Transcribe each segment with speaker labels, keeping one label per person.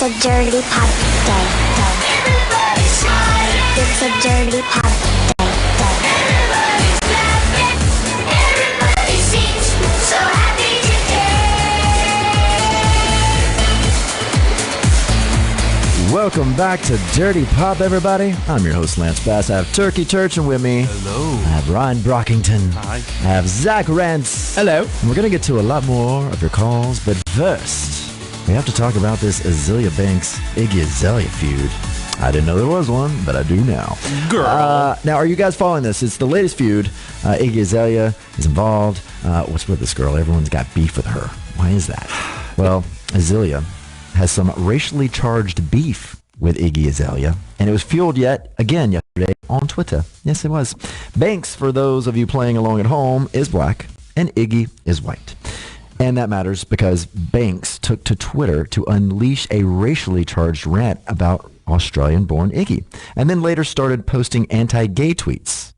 Speaker 1: a dirty pop day. Everybody's smiling. It's a dirty pop day. Everybody's laughing. Everybody seems so happy today.
Speaker 2: Welcome back to Dirty Pop, everybody. I'm your host, Lance Bass. I have Turkey Turchin with me.
Speaker 3: Hello.
Speaker 2: I have Ryan Brockington.
Speaker 3: Hi.
Speaker 2: I have Zach Rentz.
Speaker 3: Hello.
Speaker 2: And we're going to get to a lot more of your calls, but first, we have to talk about this Azealia Banks, Iggy Azalea feud. I didn't know there was one, but I do now.
Speaker 3: Girl.
Speaker 2: Now, are you guys following this? It's the latest feud. Iggy Azalea is involved. What's with this girl? Everyone's got beef with her. Why is that? Well, Azealia has some racially charged beef with Iggy Azalea, and it was fueled yet again yesterday on Twitter. Yes, it was. Banks, for those of you playing along at home, is black, and Iggy is white. And that matters because Banks took to Twitter to unleash a racially charged rant about Australian-born Iggy, and then later started posting anti-gay tweets.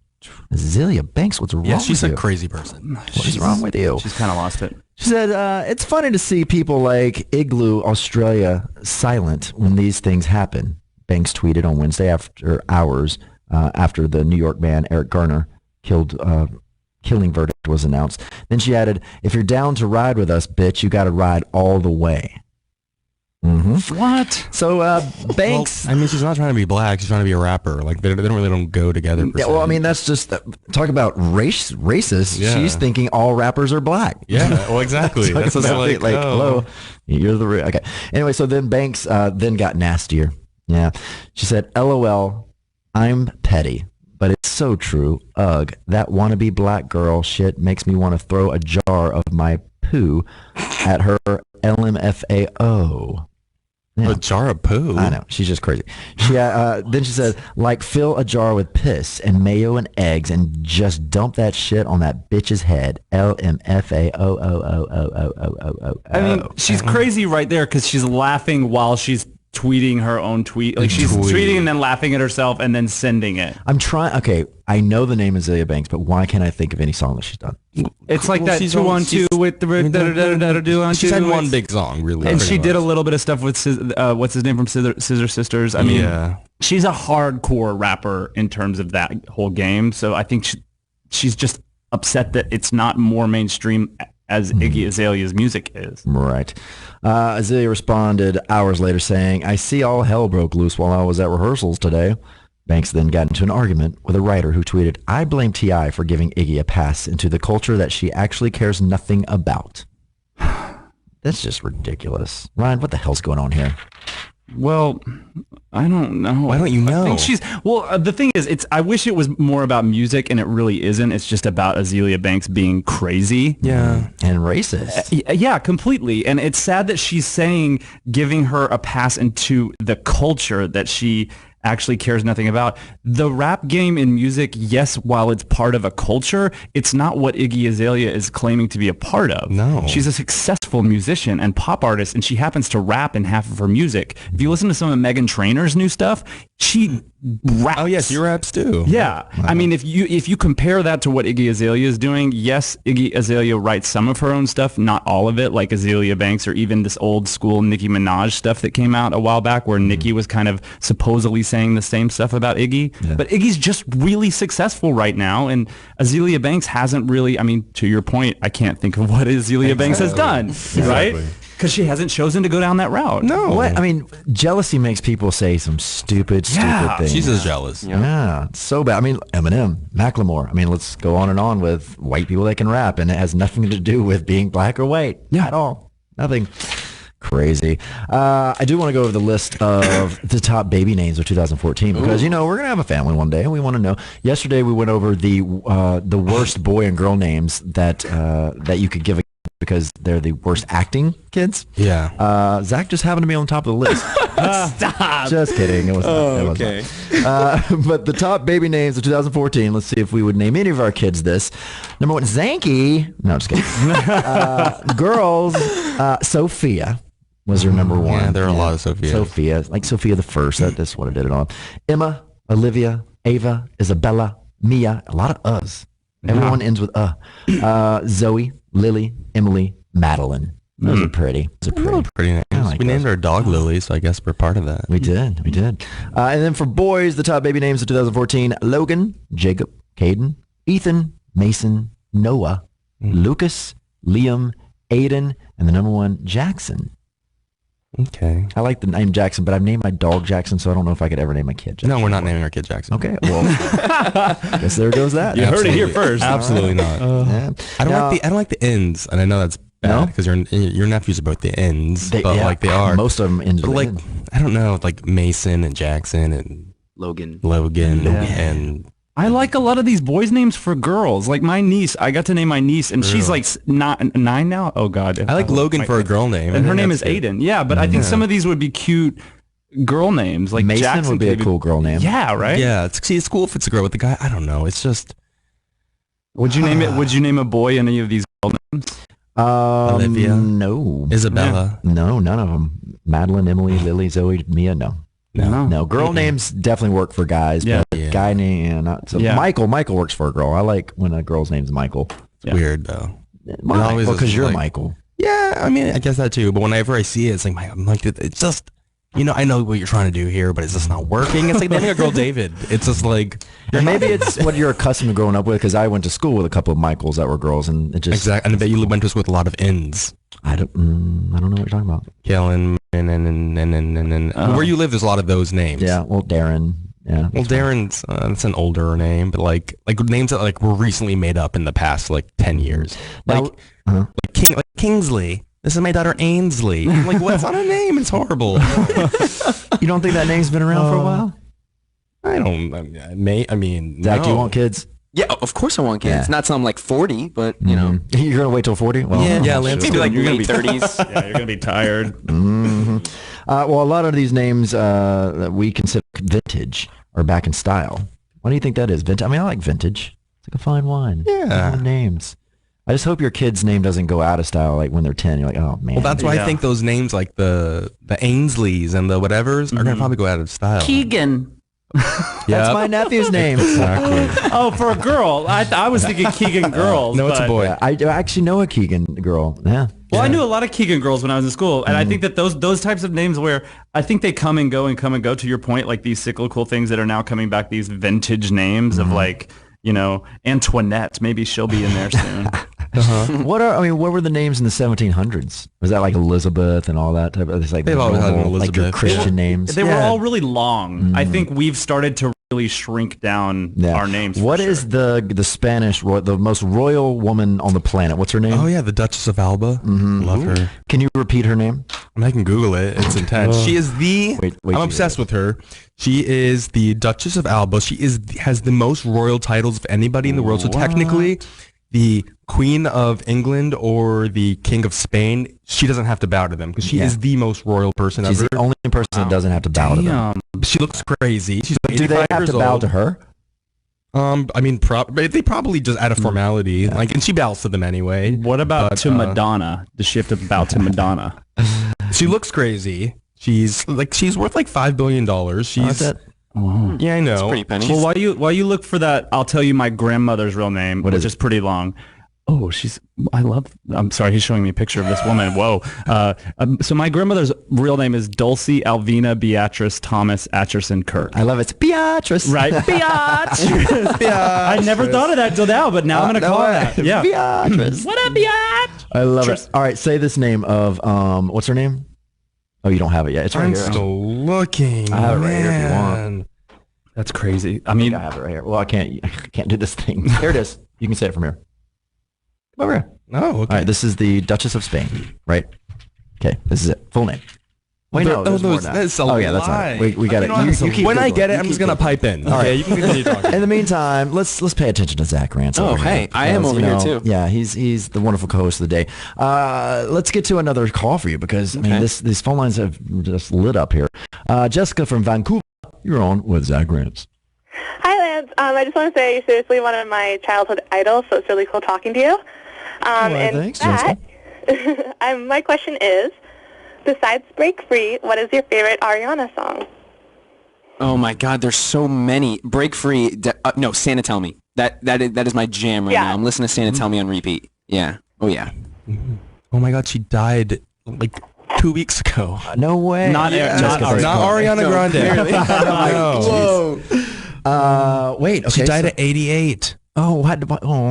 Speaker 2: Azealia Banks, what's wrong with you?
Speaker 3: Yeah, she's a crazy person.
Speaker 2: What's wrong with you?
Speaker 4: She's kind of lost it.
Speaker 2: She said, it's funny to see people like Igloo Australia silent when these things happen. Banks tweeted on Wednesday after hours after the New York man Eric Garner killing verdict was announced. Then she added, if you're down to ride with us, bitch, you got to ride all the way. Mm-hmm.
Speaker 4: What?
Speaker 2: So Banks...
Speaker 3: Well, I mean, she's not trying to be black. She's trying to be a rapper. Like, they don't go together.
Speaker 2: Yeah, well, I mean, that's just... talk about racist.
Speaker 3: Yeah.
Speaker 2: She's thinking all rappers are black.
Speaker 3: Yeah, well, exactly. That's just like,
Speaker 2: hello, you're the... Okay. Anyway, so then Banks then got nastier. Yeah. She said, LOL, I'm petty. But it's so true. Ugh, that wannabe black girl shit makes me want to throw a jar of my poo at her LMFAO. Yeah.
Speaker 3: A jar of poo?
Speaker 2: I know. She's just crazy. She then she said, like, fill a jar with piss and mayo and eggs and just dump that shit on that bitch's head. LMFAO.
Speaker 4: I mean, she's crazy right there because she's laughing while she's tweeting her own tweet. Like, she's tweeting and then laughing at herself and then sending it.
Speaker 2: I'm trying. Okay, I know the name is Azealia Banks, but why can't I think of any song that she's done?
Speaker 4: It's like that 2-1-2 with the
Speaker 3: She's had one big song, really.
Speaker 4: and she did a little bit of stuff with what's his name from Scissor Sisters. I mean, she's a hardcore rapper in terms of that whole game. So I think she's just upset that it's not more mainstream as Iggy Azalea's music is.
Speaker 2: Right. Azealia responded hours later saying, I see all hell broke loose while I was at rehearsals today. Banks then got into an argument with a writer who tweeted, I blame T.I. for giving Iggy a pass into the culture that she actually cares nothing about. That's just ridiculous. Ryan, what the hell's going on here?
Speaker 4: Well, I don't know.
Speaker 3: Why don't you know?
Speaker 4: I think she's the thing is, I wish it was more about music, and it really isn't. It's just about Azealia Banks being crazy.
Speaker 3: Yeah.
Speaker 2: And racist.
Speaker 4: Yeah, completely. And it's sad that she's saying giving her a pass into the culture that she actually cares nothing about. The rap game in music, yes, while it's part of a culture, it's not what Iggy Azalea is claiming to be a part of.
Speaker 3: No.
Speaker 4: She's a successful musician and pop artist, and she happens to rap in half of her music. If you listen to some of Meghan Trainor's new stuff, she raps.
Speaker 3: Oh, yes, she raps too.
Speaker 4: Yeah. Wow. I mean, if you compare that to what Iggy Azalea is doing, yes, Iggy Azalea writes some of her own stuff, not all of it, like Azealia Banks or even this old school Nicki Minaj stuff that came out a while back where Nicki was kind of supposedly saying the same stuff about Iggy. Yeah. But Iggy's just really successful right now, and Azealia Banks hasn't really, I mean, to your point, I can't think of what Azealia Banks has done, right? Because she hasn't chosen to go down that route.
Speaker 2: No. What? I mean, jealousy makes people say some stupid things.
Speaker 3: She's just jealous.
Speaker 2: Yeah, it's so bad. I mean, Eminem, Macklemore. I mean, let's go on with white people that can rap, and it has nothing to do with being black or white at all. Nothing. Crazy. I do want to go over the list of the top baby names of 2014 because, you know, we're going to have a family one day and we want to know. Yesterday we went over the worst boy and girl names that you could give a because they're the worst acting kids.
Speaker 3: Yeah.
Speaker 2: Zach just happened to be on top of the list.
Speaker 4: Stop.
Speaker 2: Just kidding. It was not.
Speaker 3: Okay.
Speaker 2: But the top baby names of 2014, let's see if we would name any of our kids this. Number one, Zanky. No, just kidding. Girls, Sophia was her number one.
Speaker 3: Yeah, there are a lot of Sophia.
Speaker 2: Sophia, like Sophia the First. That's what I did it on. Emma, Olivia, Ava, Isabella, Mia. A lot of us. Everyone ends with Zoe, Lily, Emily, Madeline. Those are pretty. Those are pretty.
Speaker 3: Pretty names.
Speaker 2: I like
Speaker 3: We
Speaker 2: those.
Speaker 3: named our dog Lily, so I guess we're part of that.
Speaker 2: We did. And then for boys, the top baby names of 2014, Logan, Jacob, Caden, Ethan, Mason, Noah, Lucas, Liam, Aiden, and the number one, Jackson.
Speaker 3: Okay.
Speaker 2: I like the name Jackson, but I've named my dog Jackson, so I don't know if I could ever name my kid Jackson.
Speaker 3: No, we're not naming our kid Jackson.
Speaker 2: Okay, well, guess there goes that.
Speaker 4: You heard it here first.
Speaker 3: Absolutely not.
Speaker 2: Yeah.
Speaker 3: I don't
Speaker 2: Now-
Speaker 3: like the I don't like the ends, and I know that's
Speaker 2: No?
Speaker 3: bad because your nephews are both the ends, but like they are.
Speaker 2: Most of them ends
Speaker 3: But
Speaker 2: with
Speaker 3: like
Speaker 2: N.
Speaker 3: I don't know, like Mason and Jackson and
Speaker 5: Logan.
Speaker 3: Logan
Speaker 2: Yeah.
Speaker 3: and
Speaker 4: I like a lot of these boys' names for girls. Like my niece, I got to name my niece, and she's like nine now. Oh God,
Speaker 3: I like Logan for a girl name,
Speaker 4: and her name
Speaker 3: that's
Speaker 4: is
Speaker 3: good.
Speaker 4: Aiden. Yeah, but I think some of these would be cute girl names. Like
Speaker 2: Mason
Speaker 4: Jackson
Speaker 2: would be a
Speaker 4: could
Speaker 2: cool girl name.
Speaker 4: Yeah, right.
Speaker 3: Yeah, it's cool if it's a girl with the guy. I don't know. It's just
Speaker 4: Would you name it? Would you name a boy any of these girl names?
Speaker 3: Olivia.
Speaker 2: No.
Speaker 3: Isabella.
Speaker 2: No, none of them. Madeline, Emily, Lily, Zoe, Mia, no. No, girl names definitely work for guys,
Speaker 4: Yeah.
Speaker 2: but
Speaker 3: Yeah.
Speaker 2: guy name, yeah, not so.
Speaker 4: Yeah.
Speaker 2: Michael works for a girl. I like when a girl's name's Michael.
Speaker 3: It's weird though.
Speaker 2: Why?
Speaker 3: always
Speaker 2: Because
Speaker 3: is
Speaker 2: you're
Speaker 3: like-
Speaker 2: Michael.
Speaker 3: Yeah, I mean, I guess that too. But whenever I see it, it's like I'm like it's just. I know what you're trying to do here, but it's just not working. It's like naming a girl David. It's just like
Speaker 2: And maybe it's what you're accustomed to growing up with, because I went to school with a couple of Michaels that were girls, and it just
Speaker 3: exactly. And I bet you went to us with a lot of ins.
Speaker 2: I don't know what you're talking about.
Speaker 3: Kellen and where you live, there's a lot of those names.
Speaker 2: Yeah, well, Darren. Yeah.
Speaker 3: Well, Darren's that's an older name, but like names that like were recently made up in the past like 10 years. Like,
Speaker 2: Now-
Speaker 3: like Kingsley. This is my daughter Ainsley. I'm like, what's on a name? It's horrible.
Speaker 2: You don't think that name's been around for a while?
Speaker 3: I don't. I mean,
Speaker 2: Zach, do you
Speaker 3: no.
Speaker 2: want kids?
Speaker 5: Yeah, of course I want kids.
Speaker 2: Yeah.
Speaker 5: Not till I'm like 40, but you know,
Speaker 2: You're gonna wait till 40? Well,
Speaker 3: Yeah,
Speaker 2: I'm
Speaker 3: yeah,
Speaker 2: not
Speaker 3: Lance,
Speaker 2: sure.
Speaker 5: maybe like
Speaker 4: You're gonna
Speaker 5: late
Speaker 4: be-
Speaker 5: 30s.
Speaker 4: Yeah, you're gonna be tired.
Speaker 2: Well, a lot of these names that we consider vintage are back in style. Why do you think that is? Vintage. I mean, I like vintage. It's like a fine wine.
Speaker 3: Yeah.
Speaker 2: Fine names. I just hope your kid's name doesn't go out of style. Like when they're 10, you're like, oh man.
Speaker 3: Well, that's why
Speaker 4: Yeah.
Speaker 3: I think those names like the Ainsleys and the whatevers are gonna probably go out of style.
Speaker 4: Keegan.
Speaker 2: That's my nephew's name.
Speaker 3: Exactly.
Speaker 4: Oh, for a girl. I was thinking Keegan girls.
Speaker 3: No, it's a
Speaker 4: but-
Speaker 3: boy.
Speaker 2: Yeah, I actually know a Keegan girl. Yeah.
Speaker 4: Well, I knew a lot of Keegan girls when I was in school, and I think that those types of names where I think they come and go. To your point, like these cyclical things that are now coming back, these vintage names of like, Antoinette. Maybe she'll be in there soon.
Speaker 2: What were the names in the 1700s? Was that like Elizabeth and all that type of? It's like
Speaker 3: They've always had an
Speaker 2: like your
Speaker 3: Elizabeth,
Speaker 2: Christian names.
Speaker 4: They were all really long. I think we've started to really shrink down
Speaker 2: Yeah.
Speaker 4: our names.
Speaker 2: What
Speaker 4: for
Speaker 2: is
Speaker 4: sure.
Speaker 2: the Spanish the most royal woman on the planet? What's her name?
Speaker 3: Oh yeah, the Duchess of Alba. Love her.
Speaker 2: Can you repeat her name?
Speaker 3: I mean, I can Google it. It's intense. She is the.
Speaker 2: Wait,
Speaker 3: I'm obsessed with her. She is the Duchess of Alba. She has the most royal titles of anybody in the world. So technically, the Queen of England or the King of Spain, she doesn't have to bow to them because she is the most royal person
Speaker 2: She's
Speaker 3: ever.
Speaker 2: the only person that doesn't have to bow to them.
Speaker 3: She looks crazy. She's like
Speaker 2: Do they
Speaker 3: 85
Speaker 2: have
Speaker 3: years
Speaker 2: to bow
Speaker 3: old.
Speaker 2: to her?
Speaker 3: I mean, they probably just out of formality, like, and she bows to them anyway.
Speaker 4: What about
Speaker 3: But,
Speaker 4: to Madonna? Does she have to bow to Madonna?
Speaker 3: She looks crazy. She's worth like $5 billion. She's
Speaker 2: That's it.
Speaker 3: yeah, I know.
Speaker 5: Pretty penny.
Speaker 4: Well, while you look for that, I'll tell you my grandmother's real name, which is pretty long. Oh, I'm sorry, he's showing me a picture of this woman. Whoa. So my grandmother's real name is Dulcie Alvina Beatrice Thomas Atcherson Kirk.
Speaker 2: I love it. It's Beatrice.
Speaker 4: Right? Beatrice. I never thought of that till now, but now I'm going to call her that. Yeah.
Speaker 2: Beatrice.
Speaker 4: What up, Beatrice?
Speaker 2: I love it. All right, say this name of what's her name? Oh, you don't have it yet. It's right
Speaker 3: I'm
Speaker 2: here.
Speaker 3: still looking.
Speaker 2: I have it right here if you want.
Speaker 3: man.
Speaker 4: That's crazy. I mean,
Speaker 2: I have it right here. Well, I can't do this thing. Here it is. You can say it from here. Come over here.
Speaker 3: Oh, okay.
Speaker 2: All right, this is the Duchess of Spain, right? Okay, this is it. Full name. Wait, no, there's more than that.
Speaker 3: That's a
Speaker 2: Oh, yeah, that's not
Speaker 3: lie.
Speaker 2: it. We got it. You keep
Speaker 3: when I
Speaker 2: Googling.
Speaker 3: get it,
Speaker 2: You
Speaker 3: I'm
Speaker 2: keep
Speaker 3: just gonna
Speaker 2: Googling.
Speaker 3: pipe in.
Speaker 2: All right.
Speaker 3: Okay, you can continue talking.
Speaker 2: In the meantime, let's pay attention to Zach Rance.
Speaker 5: Oh,
Speaker 2: over here,
Speaker 5: hey, I am
Speaker 2: because,
Speaker 5: over here too.
Speaker 2: Yeah, he's the wonderful co-host of the day. Let's get to another call for you because I mean
Speaker 5: Okay.
Speaker 2: these phone lines have just lit up here. Jessica from Vancouver, you're on with Zach Rance.
Speaker 6: Hi, Lance. I just want to say you're seriously one of my childhood idols, so it's really cool talking to you.
Speaker 2: Thanks,
Speaker 6: that, my question is, besides Break Free, what is your favorite Ariana song?
Speaker 5: Oh my God, there's so many. Break Free. No, Santa Tell Me. That is my jam right
Speaker 6: Yeah.
Speaker 5: now. I'm listening to Santa Tell Me on repeat. Yeah. Oh yeah.
Speaker 3: Oh my God, she died like 2 weeks ago.
Speaker 2: No way.
Speaker 4: Not
Speaker 2: Jessica
Speaker 4: Ariana.
Speaker 3: Not Ariana Grande. No.
Speaker 5: Whoa.
Speaker 2: Wait. Okay.
Speaker 3: She died at 88.
Speaker 2: Oh,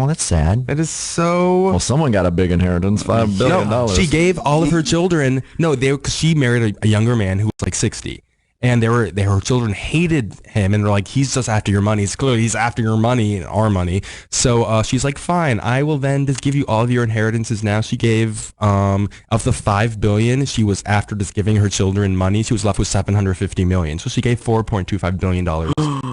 Speaker 2: that's sad.
Speaker 3: That is so.
Speaker 2: Well, someone got a big inheritance, $5 billion.
Speaker 3: No, she gave all of her children. No, she married a younger man who was like 60, and her children hated him, and they're like, he's just after your money. It's clearly he's after your money and our money. So she's like, fine, I will then just give you all of your inheritances. Now she gave of the $5 billion, she was after just giving her children money, she was left with $750 million. So she gave $4.25 billion.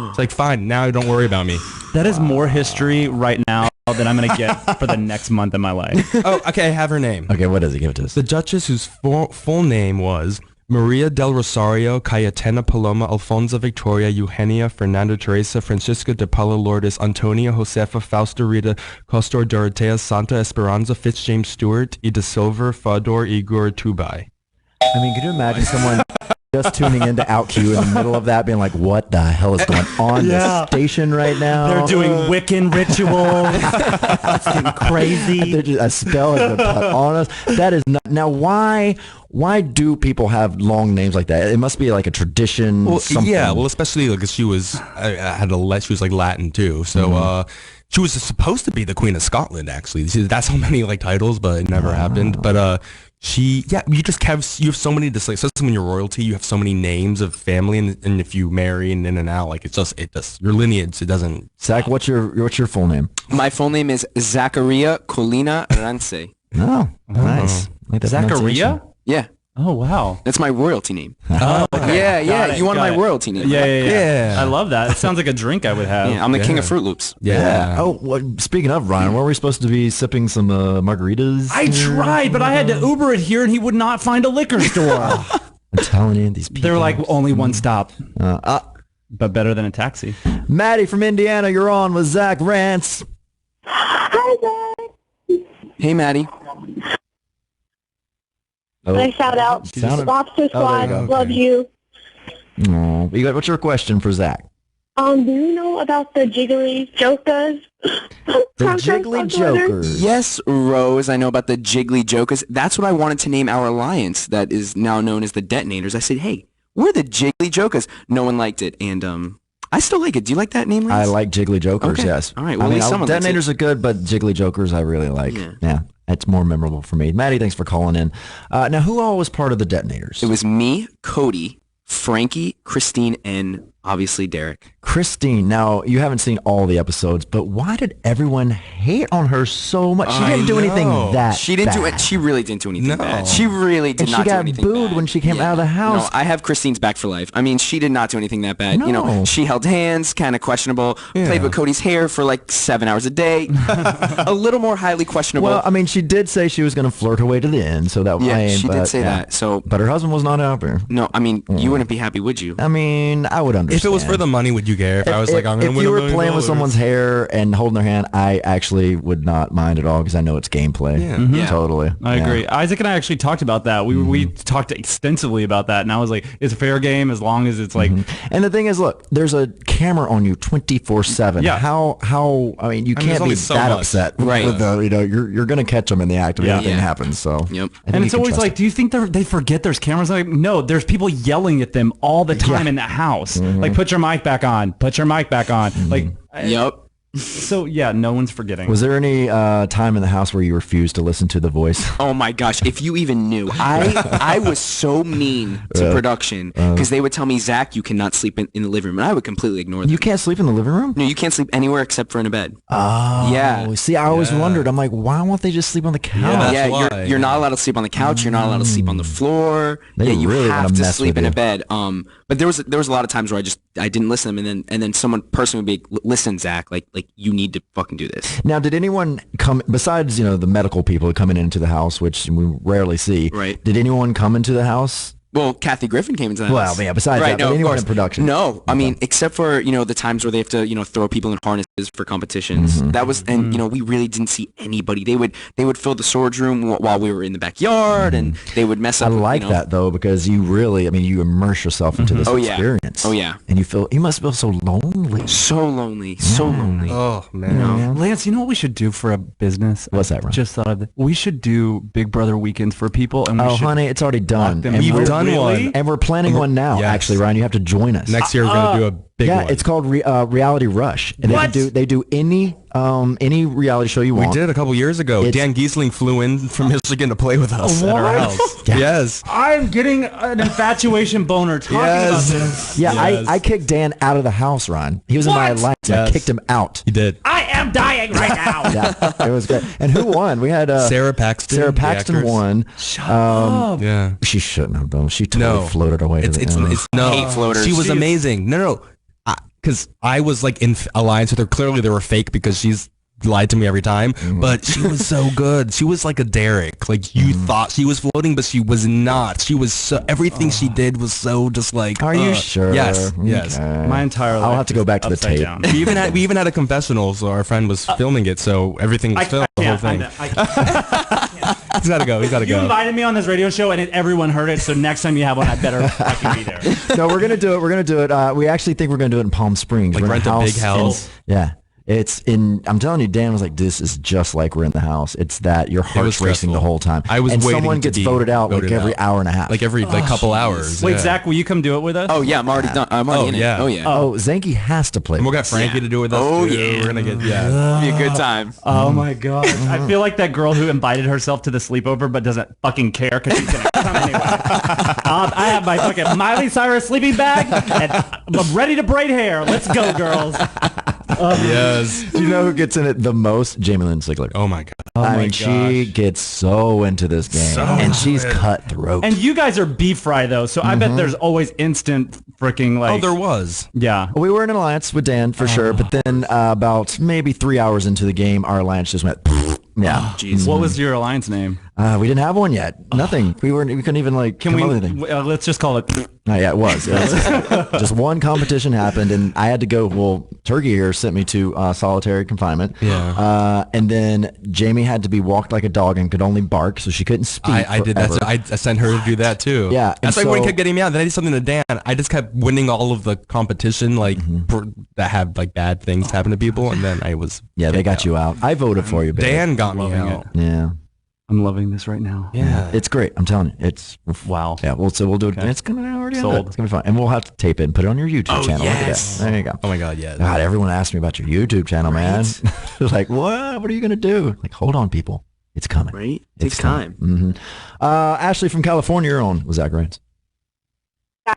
Speaker 3: It's like, fine, now don't worry about me.
Speaker 4: That is more history right now than I'm going to get for the next month of my life.
Speaker 3: Oh, okay, I have her name.
Speaker 2: Okay, what does it? Give it to us.
Speaker 3: The Duchess, whose full name was Maria del Rosario Cayetana Paloma Alfonso Victoria Eugenia Fernanda Teresa Francisca de Paula Lourdes Antonia Josefa Fausta Rita Costor Dorotea Santa Esperanza Fitzjames Stewart y de Silver Fodor Igor Tubai.
Speaker 2: I mean, could you imagine someone just tuning into OutQ in the middle of that being like, what the hell is going on this station right now?
Speaker 4: They're doing Wiccan rituals. It's getting crazy.
Speaker 2: A spell has been put on us. That is not. Now, why do people have long names like that? It must be like a tradition.
Speaker 3: Well,
Speaker 2: something.
Speaker 3: yeah. Well, especially because she was she was like Latin too. So she was supposed to be the Queen of Scotland. Actually, that's how many like titles, but it never happened. But you have so many especially when you're royalty, you have so many names of family, and if you marry and in and out, like it just your lineage, it doesn't.
Speaker 2: Zach, what's your full name?
Speaker 5: My full name is Zacharia Colina Rance.
Speaker 2: Oh, nice. Like that pronunciation.
Speaker 4: Zacharia?
Speaker 5: Yeah.
Speaker 4: Oh, wow.
Speaker 5: That's my royalty name.
Speaker 4: Oh, okay.
Speaker 5: Yeah. You want my royalty name?
Speaker 4: Yeah. I love that. It sounds like a drink I would have.
Speaker 5: Yeah, I'm the king of Fruit Loops.
Speaker 2: Yeah. Oh, well, speaking of Ryan, were we supposed to be sipping some margaritas?
Speaker 4: I tried, but I had to Uber it here, and he would not find a liquor store.
Speaker 2: I'm telling you, these people.
Speaker 4: They're like only one stop, but better than a taxi.
Speaker 2: Maddie from Indiana, you're on with Zach Rance.
Speaker 6: Hi, Zach.
Speaker 5: Hey, Maddie.
Speaker 2: Oh.
Speaker 6: Nice shout out. Lobster Squad, love you.
Speaker 2: Oh, what's your question for Zach?
Speaker 6: Do you know about the Jiggly Jokers?
Speaker 2: The Jiggly Jokers.
Speaker 5: Yes, Rose, I know about the Jiggly Jokers. That's what I wanted to name our alliance that is now known as the Detonators. I said, hey, we're the Jiggly Jokers. No one liked it, and I still like it. Do you like that name, Lance?
Speaker 2: I like Jiggly Jokers,
Speaker 5: Okay.
Speaker 2: yes.
Speaker 5: All right, well, at least someone likes
Speaker 2: Detonators
Speaker 5: it.
Speaker 2: are good, but Jiggly Jokers I really like. Yeah, it's more memorable for me. Maddie, thanks for calling in. Now, who all was part of the Detonators?
Speaker 5: It was me, Cody, Frankie, Christine, and obviously Derek.
Speaker 2: Christine. Now, you haven't seen all the episodes, but why did everyone hate on her so much? She didn't do anything that
Speaker 5: She didn't do
Speaker 2: bad.
Speaker 5: it. She really didn't do anything
Speaker 3: No.
Speaker 5: bad. She really did
Speaker 2: And
Speaker 5: not
Speaker 2: she
Speaker 5: do
Speaker 2: got
Speaker 5: anything
Speaker 2: booed
Speaker 5: bad.
Speaker 2: when she came out of the house.
Speaker 5: No, I have Christine's back for life. I mean, she did not do anything that bad. You know,
Speaker 2: No.
Speaker 5: she held hands, kind of questionable. Played with Cody's hair for like 7 hours a day. A little more highly questionable.
Speaker 2: Well, I mean, she did say she was going to flirt her way to the end, so that
Speaker 5: she did say that. So,
Speaker 2: but her husband was not happy.
Speaker 5: no, I mean, you wouldn't be happy, would you?
Speaker 2: I mean, I would understand.
Speaker 3: If it was for the money, would you care? If I was like, I'm going to
Speaker 2: if
Speaker 3: win
Speaker 2: you
Speaker 3: $1
Speaker 2: were
Speaker 3: million.
Speaker 2: playing with someone's hair and holding their hand, I actually would not mind at all because I know it's gameplay.
Speaker 5: Yeah.
Speaker 2: Totally.
Speaker 4: I agree. Isaac and I actually talked about that. We talked extensively about that, and I was like, it's a fair game as long as it's like...
Speaker 2: And the thing is, look, there's a camera on you 24/7.
Speaker 4: Yeah.
Speaker 2: How? I mean, you
Speaker 3: there's
Speaker 2: can't be
Speaker 3: only so
Speaker 2: that
Speaker 3: much.
Speaker 2: upset.
Speaker 5: Right.
Speaker 2: With the, you're going to catch them in the act if anything
Speaker 5: Yeah.
Speaker 2: happens. So.
Speaker 5: Yep.
Speaker 2: I think
Speaker 4: And
Speaker 2: you
Speaker 4: it's
Speaker 2: can
Speaker 4: always
Speaker 2: trust
Speaker 4: like,
Speaker 2: it.
Speaker 4: do you think they forget there's cameras? Like, no, there's people yelling at them all the time in the house. Like, put your mic back on. Put your mic back on. Like,
Speaker 5: Yep.
Speaker 4: so yeah, no one's forgetting.
Speaker 2: Was there any time in the house where you refused to listen to The Voice?
Speaker 5: Oh my gosh, if you even knew. I was so mean to production because they would tell me, Zach, you cannot sleep in the living room. And I would completely ignore them.
Speaker 2: You can't sleep in the living room?
Speaker 5: No, you can't sleep anywhere except for in a bed.
Speaker 2: Oh,
Speaker 5: Yeah.
Speaker 2: See, I always wondered. I'm like, why won't they just sleep on the couch?
Speaker 3: Yeah.
Speaker 5: Yeah,
Speaker 3: why.
Speaker 5: you're not allowed to sleep on the couch. You're not allowed to sleep on the floor.
Speaker 2: They
Speaker 5: Yeah, you
Speaker 2: really
Speaker 5: have
Speaker 2: wanna
Speaker 5: to
Speaker 2: mess
Speaker 5: sleep
Speaker 2: with
Speaker 5: in
Speaker 2: you.
Speaker 5: a bed. But there was a lot of times where I didn't listen to them, and then someone would be, listen, Zach, like you need to fucking do this.
Speaker 2: Now, did anyone come besides the medical people coming into the house, which we rarely see?
Speaker 5: Right.
Speaker 2: Did anyone come into the house
Speaker 5: Well, Kathy Griffin came into that.
Speaker 2: Well, yeah, besides that, but
Speaker 5: of
Speaker 2: anyone
Speaker 5: course.
Speaker 2: in production.
Speaker 5: No, I mean, except for, the times where they have to, throw people in harnesses for competitions. That was, and, we really didn't see anybody. They would fill the storage room while we were in the backyard, and they would mess up.
Speaker 2: I like that, though, because you really, you immerse yourself into this experience.
Speaker 5: Oh, yeah.
Speaker 2: And you must feel so lonely.
Speaker 5: So lonely. So lonely.
Speaker 3: Oh, man.
Speaker 4: Lance, you know what we should do for a business?
Speaker 2: What's that, Ron?
Speaker 4: Just thought of it. We should do Big Brother weekends for people. And we should
Speaker 2: honey, it's already done.
Speaker 4: them.
Speaker 2: And
Speaker 3: We've
Speaker 2: we're-
Speaker 3: done one.
Speaker 2: And we're planning one now,
Speaker 3: Yes.
Speaker 2: actually, Ryan. You have to join us.
Speaker 3: Next year we're gonna do a big one.
Speaker 2: It's called Reality Rush. And they do any reality show you
Speaker 3: We
Speaker 2: want.
Speaker 3: did a couple years ago.
Speaker 2: It's-
Speaker 3: Dan Giesling flew in from Michigan to play with us at our
Speaker 4: What?
Speaker 3: house.
Speaker 2: Yeah.
Speaker 3: Yes.
Speaker 4: I'm getting an infatuation boner talking about this.
Speaker 2: Yeah,
Speaker 3: Yes.
Speaker 2: I kicked Dan out of the house, Ron. He was in my alliance. And I
Speaker 3: Yes.
Speaker 2: kicked him out.
Speaker 3: You did.
Speaker 4: I am dying right now.
Speaker 2: Yeah, it was good. And who won? We had
Speaker 3: Sarah Paxton.
Speaker 2: Sarah
Speaker 3: the
Speaker 2: Paxton
Speaker 3: actress.
Speaker 2: won.
Speaker 3: Yeah.
Speaker 2: She shouldn't have, though. She totally floated away.
Speaker 3: It's no.
Speaker 5: Hate floaters.
Speaker 3: She was amazing. No. Because I was like in alliance with her. Clearly they were fake because she's lied to me every time. But she was so good. She was like a Derek. Like you thought she was floating, but she was not. She was so everything she did was so just like.
Speaker 2: Are you sure?
Speaker 3: Yes. Yes.
Speaker 2: Okay.
Speaker 4: My entire life
Speaker 2: I'll have to go
Speaker 4: is
Speaker 2: back to the
Speaker 4: upside
Speaker 2: tape.
Speaker 4: down.
Speaker 3: We even had a confessional, so our friend was filming it, so everything was filmed. The whole thing. He's gotta go. He's gotta
Speaker 4: You
Speaker 3: go.
Speaker 4: invited me on this radio show, and everyone heard it. So next time you have one, I better fucking be there.
Speaker 2: No, we're gonna do it. We're gonna do it. We actually think we're gonna do it in Palm Springs.
Speaker 3: Like
Speaker 2: We're in
Speaker 3: rent a big house.
Speaker 2: Yeah. It's in. I'm telling you, Dan was like, "This is just like we're in the house." It's that your heart's racing the
Speaker 3: stressful.
Speaker 2: whole time.
Speaker 3: I was
Speaker 2: and
Speaker 3: waiting
Speaker 2: someone
Speaker 3: to
Speaker 2: gets
Speaker 3: be
Speaker 2: voted out like
Speaker 3: voted
Speaker 2: every
Speaker 3: out.
Speaker 2: hour and a half.
Speaker 3: Like every couple hours.
Speaker 4: Wait,
Speaker 3: yeah.
Speaker 4: Zach, will you come do it with us?
Speaker 5: Oh, yeah, I'm already done. I'm already in it.
Speaker 3: yeah.
Speaker 5: Oh, yeah.
Speaker 2: Oh, Zanky has to play.
Speaker 3: And we'll get Frankie to do it with us.
Speaker 5: Oh,
Speaker 3: too.
Speaker 5: yeah.
Speaker 3: We're gonna get
Speaker 5: It'll be a good time.
Speaker 4: Oh my god! I feel like that girl who invited herself to the sleepover but doesn't fucking care because she's gonna come anyway. I have my fucking Miley Cyrus sleeping bag and I'm ready to braid hair. Let's go, girls.
Speaker 3: Yes.
Speaker 2: Do you know who gets in it the most? Jamie Lynn Sigler.
Speaker 3: Oh my god.
Speaker 2: I mean, she gets so into this game, and she's
Speaker 3: good.
Speaker 2: cutthroat.
Speaker 4: And you guys are beef fry though, so I bet there's always instant freaking like.
Speaker 3: Oh, there was.
Speaker 4: Yeah.
Speaker 2: We were in an alliance with Dan for sure, but then about maybe 3 hours into the game, our alliance just went. Yeah.
Speaker 5: Jeez.
Speaker 4: What was your alliance name?
Speaker 2: We didn't have one yet. Nothing. We couldn't even like.
Speaker 4: Can
Speaker 2: come
Speaker 4: we?
Speaker 2: up with anything.
Speaker 4: Let's just call it.
Speaker 2: Oh, yeah, it was. Just one competition happened, and I had to go. Well, Turkey here sent me to solitary confinement.
Speaker 3: Yeah.
Speaker 2: And then Jamie had to be walked like a dog and could only bark, so she couldn't speak.
Speaker 3: I did that.
Speaker 2: forever.
Speaker 3: I sent her to do that too.
Speaker 2: Yeah, and
Speaker 3: That's why everyone
Speaker 2: so-
Speaker 3: kept getting me out. Then I did something to Dan. I just kept winning all of the competition, like that have like bad things happen to people, and then I was.
Speaker 2: Yeah, they got you out. I voted for you, babe.
Speaker 3: Dan got me
Speaker 4: Loving
Speaker 3: out.
Speaker 4: it.
Speaker 2: Yeah.
Speaker 4: I'm loving this right now.
Speaker 3: Yeah.
Speaker 2: It's great. I'm telling you. It's
Speaker 4: Wow.
Speaker 2: yeah. We'll do it. It's gonna already
Speaker 4: Sold.
Speaker 2: It's gonna be fun, and we'll have to tape it and put it on your YouTube channel.
Speaker 5: yes.
Speaker 2: Look at that. There you go.
Speaker 3: Oh my god. Yeah.
Speaker 2: God, everyone asked me about your YouTube channel, man. Like, what? What are you gonna do? Like, hold on, people. It's coming.
Speaker 5: Right?
Speaker 2: It's
Speaker 5: Takes time.
Speaker 2: Mm-hmm. Ashley from California, you're on with Zach Rance.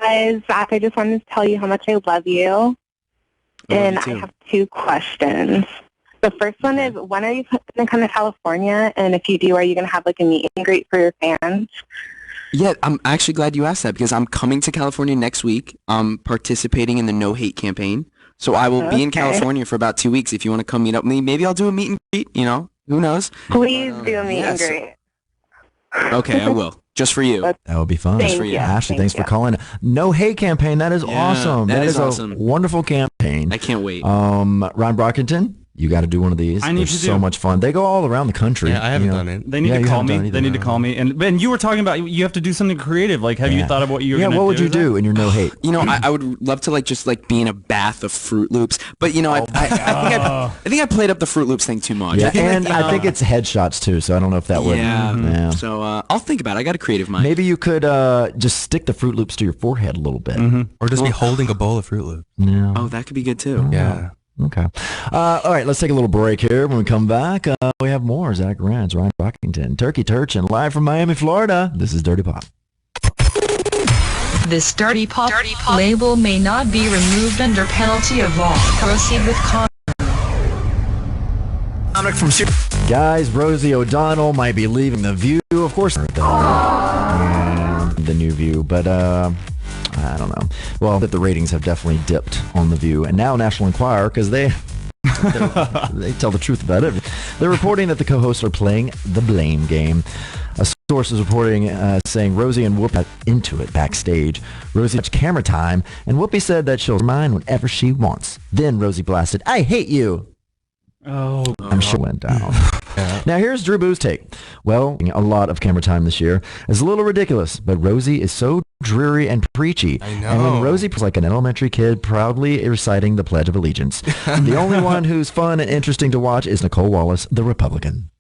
Speaker 6: Guys, Zach, I just wanted to tell you how much I love you. And I have two questions. The first one is, when are you going to come to California? And if you do, are you going to have like a meet and greet for your fans?
Speaker 5: Yeah, I'm actually glad you asked that because I'm coming to California next week. I'm participating in the No Hate campaign. So I will be in
Speaker 6: Okay.
Speaker 5: California for about 2 weeks. If you want to come meet up with me, maybe I'll do a meet and greet, who knows?
Speaker 6: Please do a meet and
Speaker 5: yes.
Speaker 6: greet.
Speaker 5: Okay, I will. Just for you.
Speaker 6: That's-
Speaker 2: That would be fun.
Speaker 6: Thank
Speaker 5: for
Speaker 6: you.
Speaker 5: you.
Speaker 2: Ashley, thanks for
Speaker 6: you.
Speaker 2: calling. No Hate campaign. That is
Speaker 5: Yeah,
Speaker 2: awesome.
Speaker 5: that is
Speaker 2: a
Speaker 5: awesome.
Speaker 2: wonderful campaign.
Speaker 5: I can't wait.
Speaker 2: Ron Brockington, you got to do one of these.
Speaker 4: I need
Speaker 2: They're
Speaker 4: to
Speaker 2: so
Speaker 4: do.
Speaker 2: much fun. They go all around the country.
Speaker 3: Yeah, I haven't
Speaker 2: you know.
Speaker 3: done it.
Speaker 4: They need
Speaker 2: Yeah,
Speaker 4: to
Speaker 2: you
Speaker 4: call
Speaker 2: haven't done
Speaker 4: me.
Speaker 2: either.
Speaker 4: They need to call me. And Ben, you were talking about you have to do something creative. Like, have you
Speaker 2: Yeah.
Speaker 4: thought of what you're
Speaker 2: Yeah,
Speaker 4: going to do?
Speaker 2: what would you do in your No Hate?
Speaker 5: I would love to just be in a bath of Fruit Loops, but I think I played up the Fruit Loops thing too much.
Speaker 2: Yeah,
Speaker 5: I think
Speaker 2: and I think it's headshots too, so I don't know if that would.
Speaker 5: yeah. So I'll think about it. I got a creative mind.
Speaker 2: Maybe you could just stick the Fruit Loops to your forehead a little bit.
Speaker 3: Or just be holding a bowl of Fruit Loops.
Speaker 2: Yeah.
Speaker 5: Oh, that could be good too.
Speaker 3: Yeah.
Speaker 2: Okay. All right, let's take a little break here. When we come back, we have more Zach Rance, Ryan Brockington, Turkey Turchin, live from Miami, Florida. This is Dirty Pop.
Speaker 7: This Dirty Pop label may not be removed under penalty of law. Proceed with caution.
Speaker 2: Guys, Rosie O'Donnell might be leaving The View. Of course, the new View, but I don't know. Well, the ratings have definitely dipped on The View, and now National Enquirer, because they tell the truth about it. They're reporting that the co-hosts are playing the blame game. A sources reporting saying Rosie and Whoopi got into it backstage. Rosie touched camera time, and Whoopi said that she'll mind whenever she wants. Then Rosie blasted, "I hate you."
Speaker 4: Oh,
Speaker 2: I'm sure it went down. Now here's Drew Boo's take. Well, a lot of camera time this year is a little ridiculous, but Rosie is so dreary and preachy.
Speaker 3: I know.
Speaker 2: And when Rosie was like an elementary kid proudly reciting the Pledge of Allegiance, the only one who's fun and interesting to watch is Nicole Wallace, the Republican.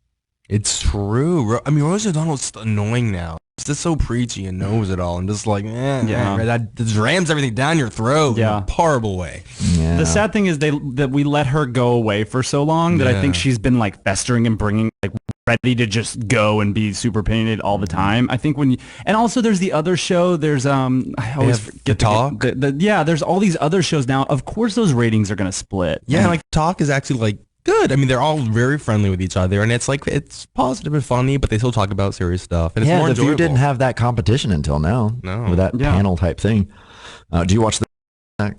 Speaker 3: It's true. I mean, Rosie O'Donnell's annoying now. She's just so preachy and knows it all, and just like, that just rams everything down your throat in a horrible way.
Speaker 2: Yeah.
Speaker 4: The sad thing is that we let her go away for so long that I think she's been like festering and bringing like ready to just go and be super opinionated all the time. I think and also there's the other show. There's I always forget
Speaker 3: The Talk.
Speaker 4: There's all these other shows now. Of course, those ratings are gonna split.
Speaker 3: Yeah, like Talk is actually like good. I mean, they're all very friendly with each other, and it's like it's positive and funny, but they still talk about serious stuff, and it's more
Speaker 2: The
Speaker 3: enjoyable.
Speaker 2: View didn't have that competition until now.
Speaker 3: No.
Speaker 2: With that panel type thing. Do you watch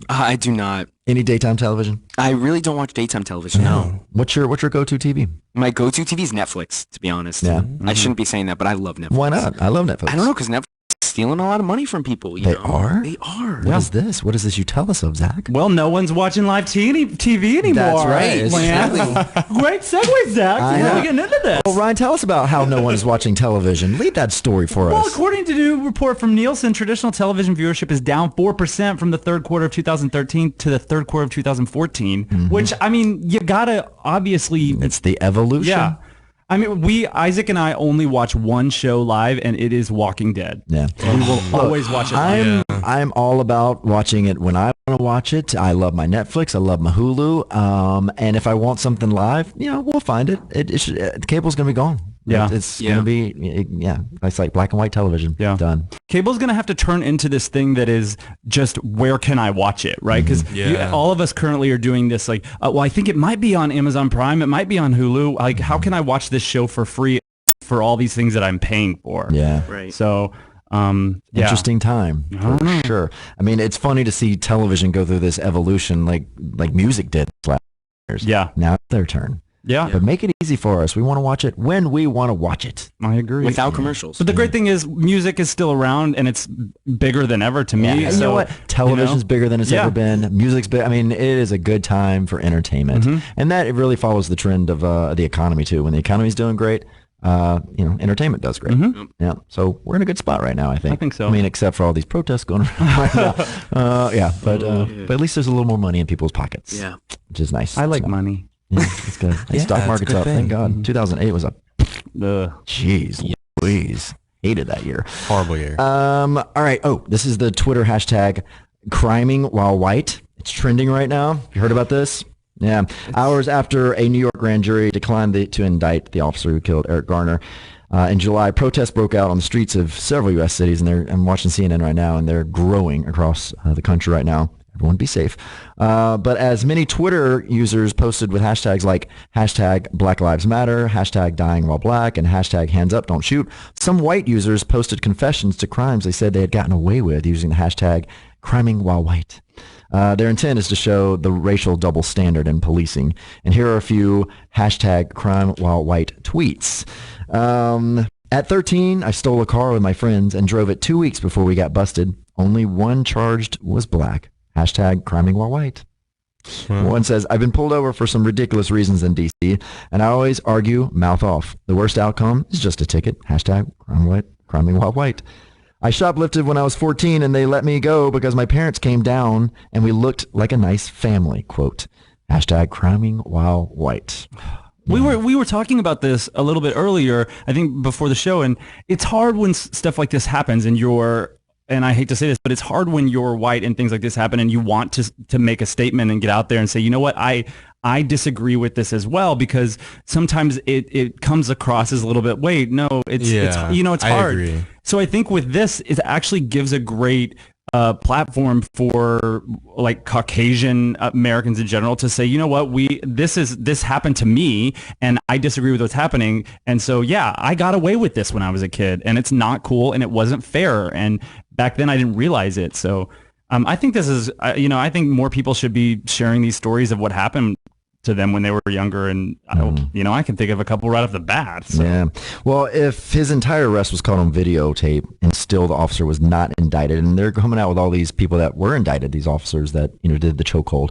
Speaker 5: I do not.
Speaker 2: any daytime television?
Speaker 5: I really don't watch daytime television. No.
Speaker 2: What's your go-to TV?
Speaker 5: My go-to TV is Netflix, to be honest.
Speaker 2: Yeah.
Speaker 5: I shouldn't be saying that, but I love Netflix.
Speaker 2: Why not? I love Netflix.
Speaker 5: I don't know, because Netflix is stealing a lot of money from people.
Speaker 2: They are?
Speaker 5: They are.
Speaker 2: What is this? What is this you tell us of, Zach?
Speaker 4: Well, no one's watching live TV anymore.
Speaker 2: That's right. It's
Speaker 4: Great segue, Zach.
Speaker 2: I know.
Speaker 4: We're getting into this.
Speaker 2: Well, Ryan, tell us about how no one is watching television. Lead that story for
Speaker 4: Well,
Speaker 2: us.
Speaker 4: according to a new report from Nielsen, traditional television viewership is down 4% from the third quarter of 2013 to the third quarter of 2014, which, I mean, you gotta obviously...
Speaker 2: It's the evolution.
Speaker 4: Yeah. I mean, Isaac and I only watch one show live, and it is Walking Dead.
Speaker 2: Yeah.
Speaker 4: We will always watch it live.
Speaker 2: I'm all about watching it when I want to watch it. I love my Netflix. I love my Hulu. And if I want something live, we'll find it. The cable's going to be gone.
Speaker 4: Yeah.
Speaker 2: It's going to be, it's like black and white television.
Speaker 4: Yeah.
Speaker 2: Done.
Speaker 4: Cable's going to have to turn into this thing that is just where can I watch it, right? Because all of us currently are doing this like, well, I think it might be on Amazon Prime. It might be on Hulu. Like, how can I watch this show for free for all these things that I'm paying for?
Speaker 2: Yeah.
Speaker 5: Right.
Speaker 4: So,
Speaker 2: interesting time for sure. I mean, it's funny to see television go through this evolution like music did last years.
Speaker 4: Yeah.
Speaker 2: Now it's their turn.
Speaker 4: Yeah.
Speaker 2: But make it easy for us. We want to watch it when we want to watch it.
Speaker 4: I agree.
Speaker 5: Without commercials.
Speaker 4: But the great thing is music is still around and it's bigger than ever to me.
Speaker 2: Yeah. And you know what? Television's bigger than it's ever been. Music's big. I mean, it is a good time for entertainment. And that it really follows the trend of the economy too. When the economy's doing great, entertainment does great. Yeah. So we're in a good spot right now, I think.
Speaker 4: I think so.
Speaker 2: I mean, except for all these protests going around right now. But at least there's a little more money in people's pockets.
Speaker 5: Yeah.
Speaker 2: Which is nice.
Speaker 4: I like money.
Speaker 2: Yeah, it's good. Hey, stock market's up. Thank God. 2008 was up. Jeez Louise. Hated that year.
Speaker 3: Horrible year.
Speaker 2: All right. Oh, this is the Twitter hashtag criming while white. It's trending right now. You heard about this? Yeah. Hours after a New York grand jury declined to indict the officer who killed Eric Garner. In July, protests broke out on the streets of several U.S. cities, and I'm watching CNN right now, and they're growing across the country right now. Everyone be safe. But as many Twitter users posted with hashtags like hashtag Black Lives Matter, hashtag Dying While Black, and hashtag Hands Up Don't Shoot, some white users posted confessions to crimes they said they had gotten away with using the hashtag Criming While White. Their intent is to show the racial double standard in policing. And here are a few hashtag Crime While White tweets. At 13, I stole a car with my friends and drove it 2 weeks before we got busted. Only one charged was black. Hashtag criming while white. One says, I've been pulled over for some ridiculous reasons in D.C., and I always argue mouth off. The worst outcome is just a ticket. Hashtag criming while white. I shoplifted when I was 14, and they let me go because my parents came down, and we looked like a nice family. Quote. Hashtag criming while white.
Speaker 4: We were talking about this a little bit earlier, I think before the show, and it's hard when stuff like this happens and I hate to say this, but it's hard when you're white and things like this happen and you want to make a statement and get out there and say, you know what, I disagree with this as well, because sometimes it comes across as a little bit, wait, no, it's hard.
Speaker 3: I agree.
Speaker 4: So I think with this, it actually gives a great platform for like Caucasian Americans in general to say, you know what, this happened to me and I disagree with what's happening. And so, yeah, I got away with this when I was a kid and it's not cool and it wasn't fair. And back then I didn't realize it. So I think this is, I think more people should be sharing these stories of what happened to them when they were younger, and I can think of a couple right off the bat. So.
Speaker 2: Yeah. Well, if his entire arrest was caught on videotape and still the officer was not indicted, and they're coming out with all these people that were indicted, these officers that did the chokehold,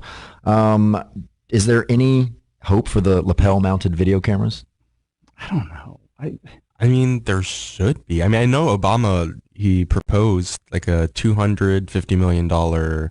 Speaker 2: is there any hope for the lapel-mounted video cameras?
Speaker 4: I don't know.
Speaker 3: I mean, there should be. I mean, I know Obama, he proposed like a $250 million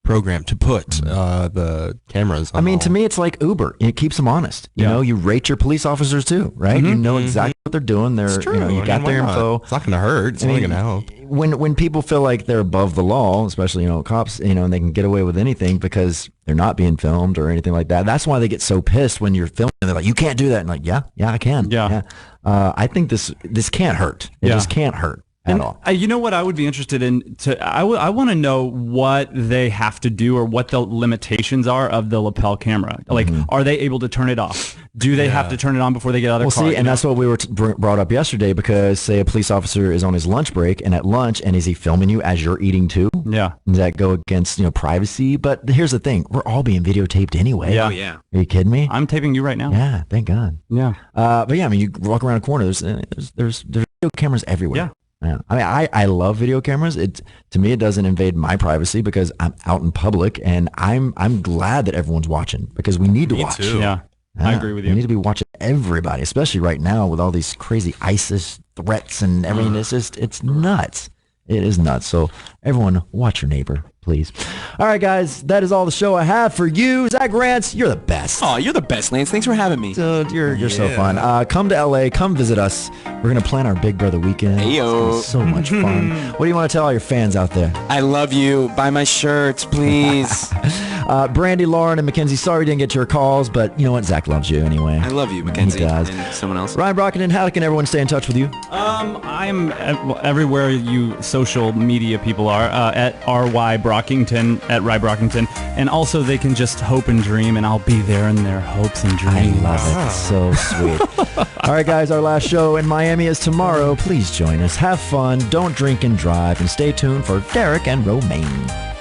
Speaker 3: program to put the cameras on.
Speaker 2: I mean, to me, it's like Uber. It keeps them honest. You know, you rate your police officers too, right? You know exactly what they're doing. They're, you got their info.
Speaker 3: It's not going to hurt. It's only going to help.
Speaker 2: When people feel like they're above the law, especially, cops, and they can get away with anything because they're not being filmed or anything like that. That's why they get so pissed when you're filming. They're like, you can't do that. And like, yeah, I can. Yeah. I think this can't hurt. It just can't hurt. At all.
Speaker 4: You know what I would be interested in? I want to know what they have to do or what the limitations are of the lapel camera. Like, are they able to turn it off? Do they have to turn it on before they get out of the car?
Speaker 2: See, and that's what we were brought up yesterday, because say a police officer is on his lunch break, and at lunch, and is he filming you as you're eating too?
Speaker 4: Yeah.
Speaker 2: Does that go against privacy? But here's the thing: we're all being videotaped anyway.
Speaker 4: Yeah.
Speaker 5: Oh, yeah.
Speaker 2: Are you kidding me?
Speaker 4: I'm taping you right now.
Speaker 2: Yeah, thank God.
Speaker 4: Yeah.
Speaker 2: But yeah, I mean, you walk around a corner. There's video cameras everywhere.
Speaker 4: Yeah.
Speaker 2: Yeah. I mean, I love video cameras. To me, it doesn't invade my privacy because I'm out in public, and I'm glad that everyone's watching because we need to watch.
Speaker 3: Too.
Speaker 4: Yeah. I agree with you.
Speaker 2: We need to be watching everybody, especially right now with all these crazy ISIS threats and everything. It's nuts. It is nuts. So everyone, watch your neighbor, please. All right, guys, that is all the show I have for you. Zach Rance, you're the best.
Speaker 5: Oh, you're the best, Lance. Thanks for having me.
Speaker 2: Dude, you're so fun. Come to LA. Come visit us. We're going to plan our Big Brother weekend.
Speaker 5: Heyo.
Speaker 2: It's gonna be so much fun. What do you want to tell all your fans out there?
Speaker 5: I love you. Buy my shirts, please.
Speaker 2: Brandy, Lauren, and Mackenzie, sorry we didn't get your calls, but you know what? Zach loves you anyway.
Speaker 5: I love you, Mackenzie.
Speaker 2: He does.
Speaker 5: And someone else.
Speaker 2: Ryan Brockington, how can everyone stay in touch with you?
Speaker 4: I'm everywhere you social media people are, at RY Brockington, at Rye Brockington. And also they can just hope and dream, and I'll be there in their hopes and dreams.
Speaker 2: I love it. It's so sweet. All right, guys, our last show in Miami is tomorrow. Please join us. Have fun. Don't drink and drive. And stay tuned for Derek and Romaine.